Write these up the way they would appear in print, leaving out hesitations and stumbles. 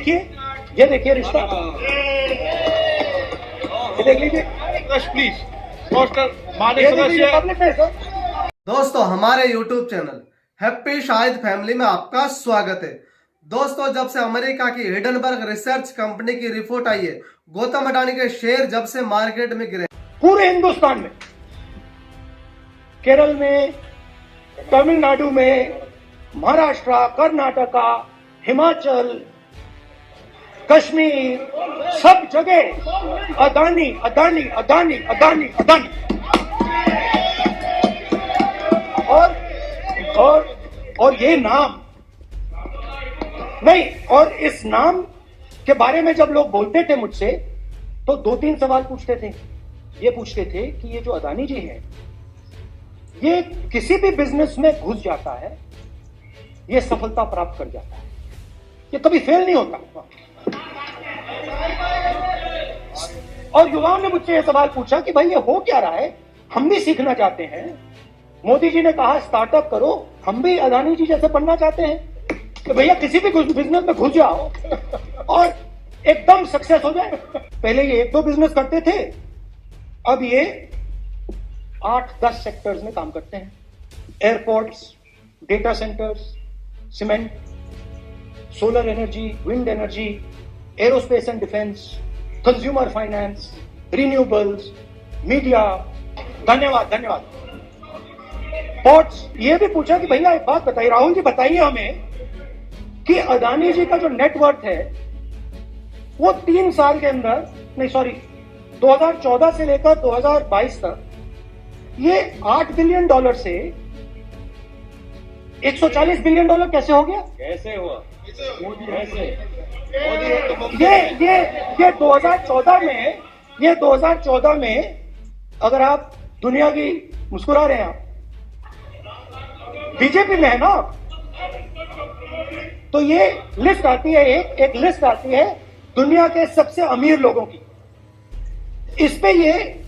ये देखिए रिश्ता, ये देख लीजिए प्लीज पोस्टर माननीय ये देखिए, सदस्य पब्लिक में है सर। दोस्तों हमारे YouTube channel happy Shahid family में आपका स्वागत है। दोस्तों जब से अमेरिका की हिडनबर्ग रिसर्च कंपनी की रिपोर्ट आई है, गौतम अडानी के शेयर जब से मार्केट में गिरे, पूरे हिंदुस्तान में, केरल में, तमिलनाडु में, महाराष्ट्र, कर्नाटका, हिमाचल, कश्मीर, सब जगह अदानी अदानी अदानी अदानी अदानी। और ये नाम नहीं, और इस नाम के बारे में जब लोग बोलते थे मुझसे तो 2-3 सवाल पूछते थे। ये पूछते थे कि ये जो अदानी जी है ये किसी भी बिजनेस में घुस जाता है, ये सफलता प्राप्त कर जाता है, ये कभी फेल नहीं होता। और युवाओं ने मुझसे यह सवाल पूछा कि भाई ये हो क्या रहा है, हम भी सीखना चाहते हैं। मोदी जी ने कहा स्टार्टअप करो, हम भी अदानी जी जैसे बनना चाहते हैं कि भैया किसी भी बिजनेस में घुस जाओ और एकदम सक्सेस हो जाए। पहले ये 1-2 बिजनेस करते थे, अब ये 8-10 सेक्टर्स में काम करते हैं। Airports, data centres, cement, solar energy, wind energy, aerospace and defence, consumer finance, renewables, media. धन्यवाद धन्यवाद। पोर्ट्स। ये भी पूछा कि भैया एक बात बताइए, राहुल जी बताइए हमें कि अदानी जी का जो नेटवर्थ है वो 3 साल के अंदर, नहीं सॉरी 2014 से लेकर 2022 तक ये $8 बिलियन से $140 बिलियन कैसे हो गया? कैसे हुआ? ये 2014 में अगर आप दुनिया की, मुस्कुरा रहे हैं आप, बीजेपी में है ना, तो ये लिस्ट आती है, एक लिस्ट आती है दुनिया के सबसे अमीर लोगों की। इस पे ये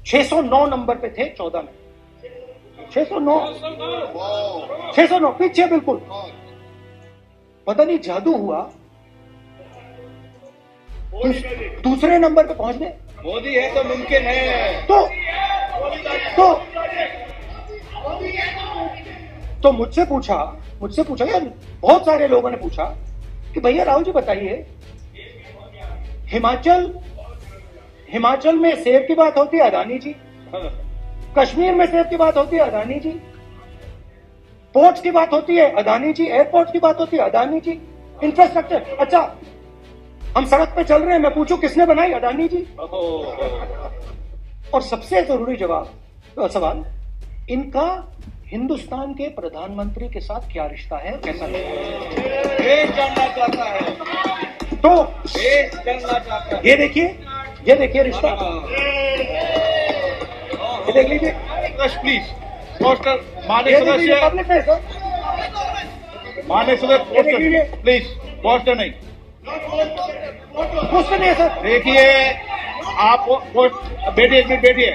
609 नंबर पे थे 14 में। 609 पीछे बिल्कुल। पता नहीं जादू हुआ, दूसरे नंबर पे पहुंच गए। मोदी है तो मुमकिन है। तो मुझसे पूछा यार, बहुत सारे लोगों ने पूछा कि भैया राहुल जी बताइए, हिमाचल में सेब की बात होती है अदानी जी, कश्मीर में सेब की बात होती है अदानी जी, पोर्ट्स की बात होती है अदानी जी, एयरपोर्ट्स की बात होती है अदानी जी, इंफ्रास्ट्रक्चर। अच्छा हम सड़क पे चल रहे हैं, मैं पूछूं किसने बनाई? अदानी जी। और सबसे जरूरी सवाल, इनका हिंदुस्तान के प्रधानमंत्री के साथ क्या रिश्ता है, कैसा देश जानना चाहता है, तो देश जानना चाहता है। ये देखिए रिश्ता, ये देख लीजिए प्लीज पोस्टर माननीय सदस्य, पब्लिक में है सर। माननीय सदस्य पोस्टर प्लीज, पोस्टर नहीं। क्वेश्चन नहीं है सर। देखिए आप बैठिए, एक मिनट बैठिए।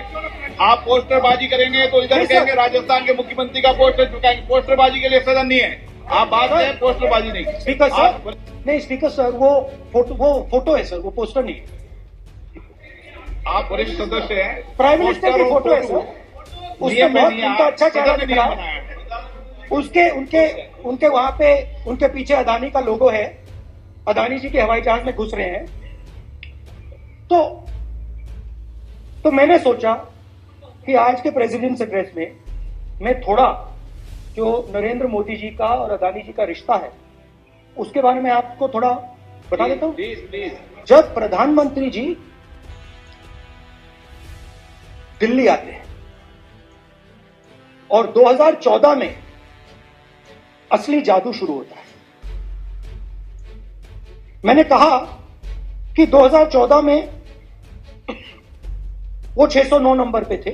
आप पोस्टरबाजी करेंगे तो इधर कहेंगे राजस्थान के मुख्यमंत्री का पोस्टर चुकाएंगे। पोस्टरबाजी के लिए सदन नहीं है, आप बात करें, पोस्टरबाजी नहीं। स्पीकर सर, नहीं स्पीकर सर, वो फोटो है सर, वो पोस्टर नहीं है। आप वरिष्ठ सदस्य हैं, प्राइम मिनिस्टर की फोटो है सर, उसमें बहुत उनका अच्छा चेहरा दिख रहा है। उनके वहां पे उनके पीछे अदानी का लोगो है, अदानी जी के हवाई जहाज में घुस रहे हैं। तो मैंने सोचा कि आज के प्रेसिडेंट्स एड्रेस में मैं थोड़ा जो नरेंद्र मोदी जी का और अदानी जी का रिश्ता है उसके बारे में आपको थोड़ा बता देता हूं। प्लीज। जब प्रधानमंत्री जी दिल्ली आते हैं और 2014 में असली जादू शुरू होता है। मैंने कहा कि 2014 में वो 609 नंबर पे थे,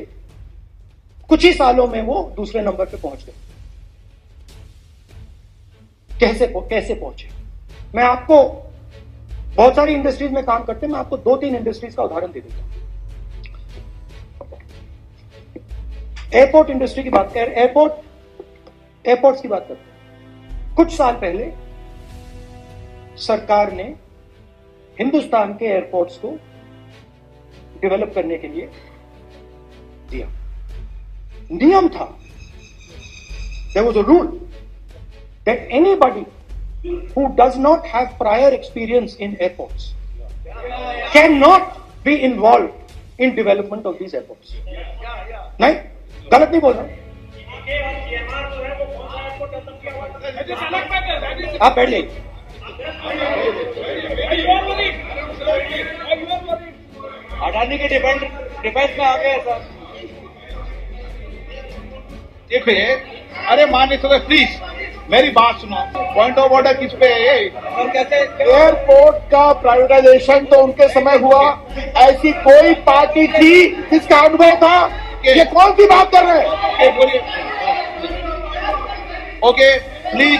कुछ ही सालों में वो दूसरे नंबर पे पहुंच गए। कैसे पहुंचे? मैं आपको, बहुत सारी इंडस्ट्रीज में काम करते हैं, मैं आपको 2-3 इंडस्ट्रीज का उदाहरण दे देता हूं। एयरपोर्ट इंडस्ट्री की बात कर, एयरपोर्ट्स की बात करते हैं। कुछ साल पहले सरकार ने हिंदुस्तान के एयरपोर्ट्स को डेवलप करने के लिए दिया। नियम था, there was a rule that anybody who does not have prior experience in airports cannot be involved in development of these airports. नहीं, गलत नहीं बोल रहा। आप बैठ जाइए। अडानी के डिफेंस में आ गए सर। देखिए, अरे माननीय सदस्य प्लीज मेरी बात सुनो। पॉइंट ऑफ ऑर्डर किस पे है? एयरपोर्ट का प्राइवेटाइजेशन तो उनके समय हुआ, ऐसी कोई पार्टी थी जिसका अनुभव था? ये कौन सी बात कर रहे हैं? ओके, बोलिए। ओके, प्लीज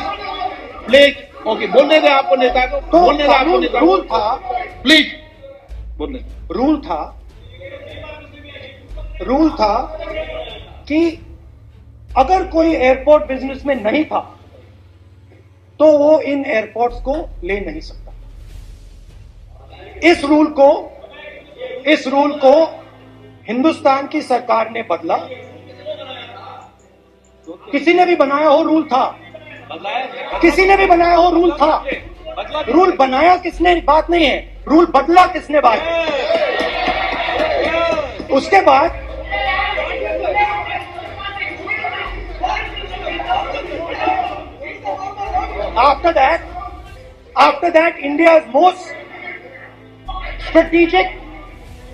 प्लीज, ओके, बोलने दे आपको नेता को, तो बोलने दे आपको नेता को। रूल था, प्लीज बोलने। रूल था कि अगर कोई एयरपोर्ट बिजनेस में नहीं था तो वो इन एयरपोर्ट्स को ले नहीं सकता। इस रूल को हिंदुस्तान की सरकार ने बदला। किसी ने भी बनाया हो रूल था, किसी ने भी बनाया हो रूल था। रूल बनाया किसने बात नहीं है, रूल बदला किसने बात है। उसके बाद after that India's most strategic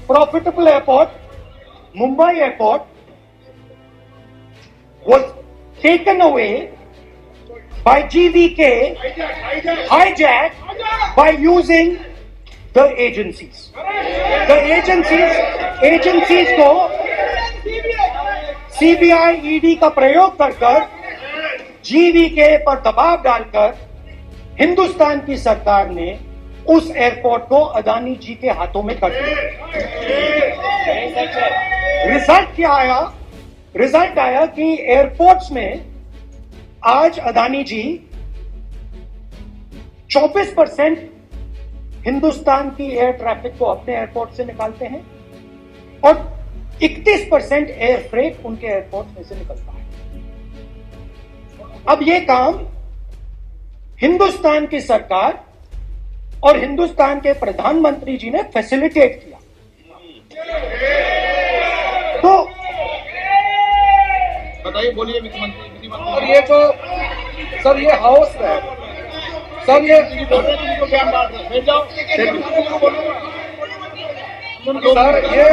profitable airport, Mumbai airport, was taken away by GVK, hijacked by using the agencies. The agencies को CBI, ED का प्रयोग कर GVK पर दबाव डालकर हिंदुस्तान की सरकार ने उस एयरपोर्ट को अदानी जी के हाथों में कर दिया। रिजल्ट क्या आया? रिजल्ट आया कि एयरपोर्ट्स में आज अदानी जी 24% हिंदुस्तान की एयर ट्रैफिक को अपने एयरपोर्ट से निकालते हैं और 31% एयर फ्रेट उनके एयरपोर्ट में से निकलता है। अब ये काम हिंदुस्तान की सरकार और हिंदुस्तान के प्रधानमंत्री जी ने फैसिलिटेट किया। तो बताइए, बोलिए विधि मंत्री। और ये तो सर ये हाउस है सर, ये ज्ञान बांट रहे, बैठ जाओ। सर ये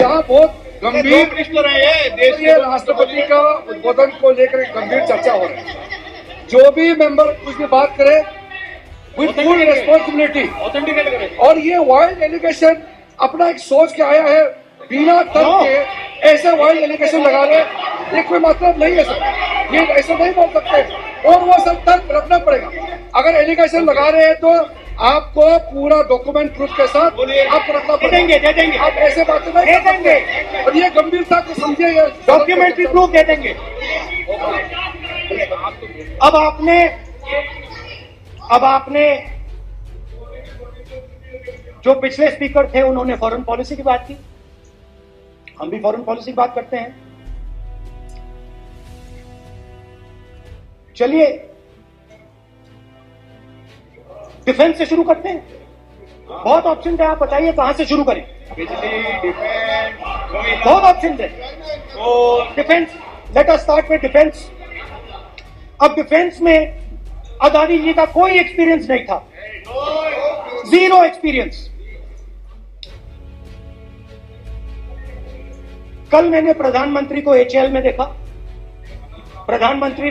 यहाँ बहुत गंभीर मिनिस्टर है ये देश ये राष्ट्रपति का उद्बोधन को लेकर एक गंभीर चर्चा हो रही है। जो भी मेंबर कुछ भी बात करे विद फुल रिस्पॉन्सिबिलिटी ऑथेंटिकेट करें। और ये वाइल्ड एलिगेशन अपना एक सोच के आया है, बिना तर्क के ऐसे वाइल्ड एलिगेशन लगा रहे, ये कोई मतलब नहीं है सर। ये ऐसे नहीं बोल सकते और वो सब तर्क रखना पड़ेगा। अगर एलिगेशन लगा रहे हैं तो आपको पूरा डॉक्यूमेंट प्रूफ के साथ आपको रखना पड़ेगा। दे देंगे आप ऐसे बातें नहीं दे देंगे, और ये गंभीरता को समझिए। ये डॉक्यूमेंट्री प्रूफ दे देंगे। अब आपने जो पिछले स्पीकर थे उन्होंने फॉरेन पॉलिसी की बात की, हम भी फॉरेन पॉलिसी की बात करते हैं। चलिए डिफेंस से शुरू करते हैं। बहुत ऑप्शन है, आप बताइए कहां से शुरू करें। बहुत ऑप्शन है। Defence, let us start with defence. अब डिफेंस में अदानी जी का कोई एक्सपीरियंस नहीं था, जीरो एक्सपीरियंस। कल मैंने प्रधानमंत्री को HAL में देखा। प्रधानमंत्री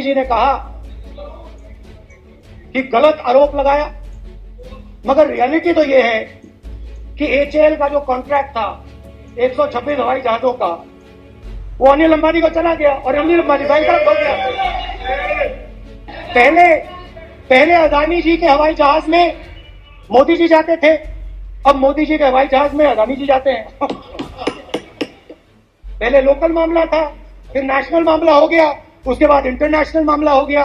जी ने कहा कि गलत आरोप लगाया, मगर रियलिटी तो यह है कि HAL का जो कॉन्ट्रैक्ट था 126 हवाई जहाजों का, वो अनिल अंबानी को चला गया और अनिल अंबानी बैंकरप्ट हो गया। पहले अदानी जी के हवाई जहाज में मोदी जी जाते थे, अब मोदी जी के हवाई जहाज में अदानी जी जाते हैं। पहले लोकल मामला था, फिर नेशनल मामला हो गया, उसके बाद इंटरनेशनल मामला हो गया।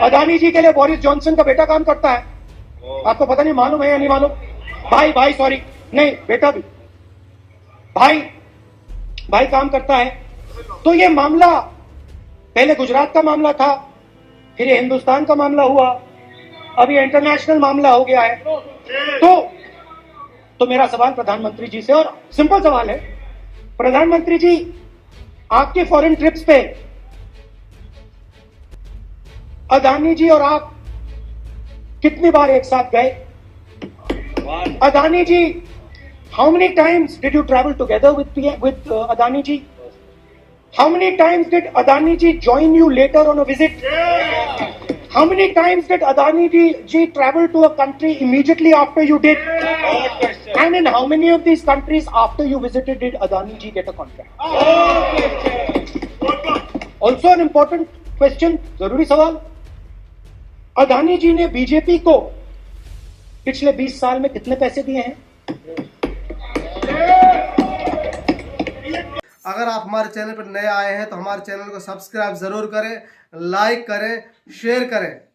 अदानी जी के लिए बोरिस जॉनसन का बेटा काम करता है, आपको पता नहीं मालूम है या नहीं मालूम? भाई सॉरी, नहीं बेटा भी, भाई काम करता है। तो ये मामला पहले गुजरात का मामला था, फिर ये हिंदुस्तान का मामला हुआ, अब ये इंटरनेशनल मामला हो गया है। तो मेरा सवाल प्रधानमंत्री जी से, और सिंपल सवाल है, प्रधानमंत्री जी आपके फॉरेन ट्रिप्स पे अदानी जी और आप कितनी बार एक साथ गए? अदानी जी, how many times did you travel together with Adani ji? How many times did Adani ji join you later on a visit? How many times did Adani ji travel to a country immediately after you did? And in how many of these countries after you visited did Adani ji get a contract? Also an important question, जरूरी सवाल, अदानी जी ने BJP को पिछले 20 साल में कितने पैसे दिए हैं? अगर आप हमारे चैनल पर नए आए हैं तो हमारे चैनल को सब्सक्राइब जरूर करें, लाइक करें, शेयर करें।